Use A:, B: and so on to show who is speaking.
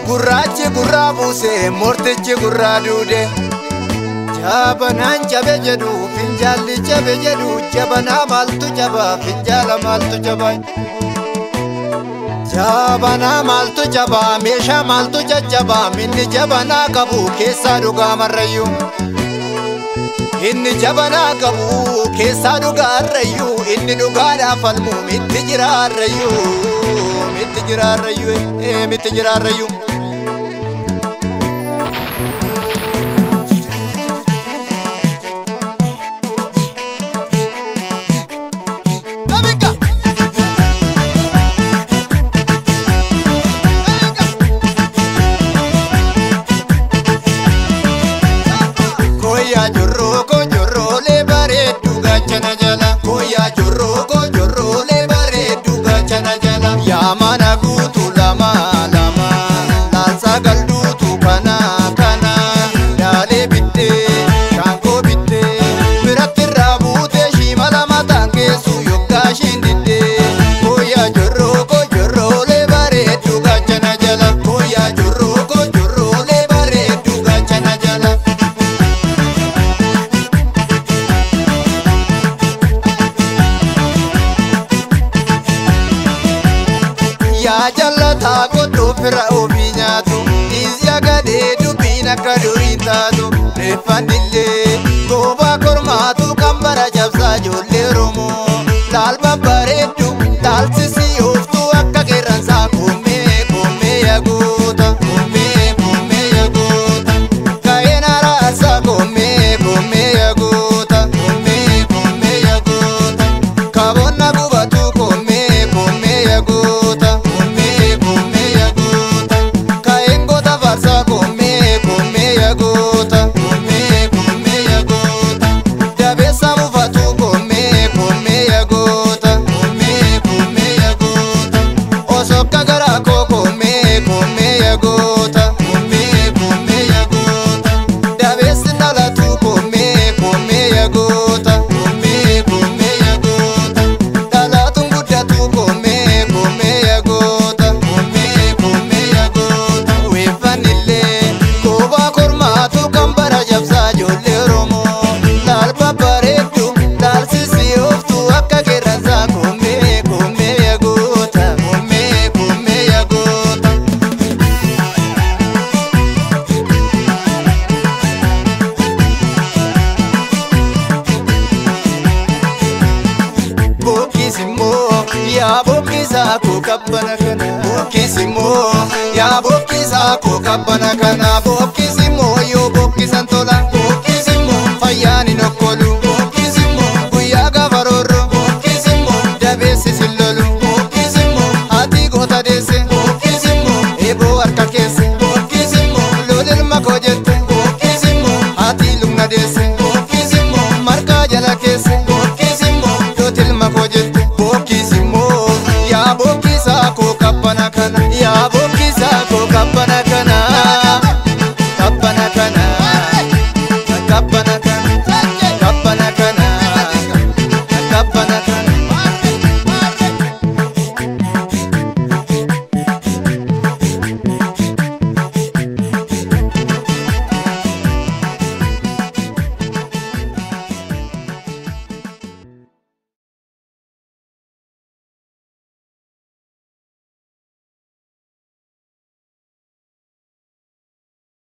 A: Gurraachi gurraa buuse mortichi gurraa duude. Jabanaan jabe jedhu finjaalli jabe jedhu jabanaa maaltu jaba finjaala maaltu jaba. Jabanaa maaltu jaba meeshaa maaltu jajjaba minni jabanaa qabu keessaa dhugaa marrayyuu. Inni jabanaa qabu keessaa dhugaa arrayyuu inni dhugaadhaaf falmu mitti jira arrayyuu. Mitti jira arrayyuu mitti jira arrayyuu. Mana guutu lama lama laansa galduutu kana kana daalee bittee shankoo bittee biratti irraa buutee shimala mataan geessu yookaan shindidee kooyaa jorroolee bareedduu gaachana jala kooyaa jorroolee bareedduu gaachana jala. Yaa jallataa godhoo fira ofii nyaatu dhiisii gadee dubbiin akka durii taatu reeffannillee goobaa kormaatu kan bara cabsaa ijoollee Oromoo laal babbareeddu laalsisii ooftuu akka qeerransaa koomee yagoota koomee yagoota ka'een araasaa koomee yagoota koomee yagoota kaabonna gubatu koomee yagoota. Yaa boqqisa koo kabbana kana boqqisimoo yaa boqqisa koo kabbana kana boqqisimoo yoo boqqisan tola boqqisimoo fayyaan hin okkolu boqqisimoo guyyaa gaafa roorro boqqisimoo dabeessi sillolu boqqisimoo haati goota deesse boqqisimoo eeboo harka keesse boqqisimoo loon ilma koo jette boqqisimoo haati lugna deesse.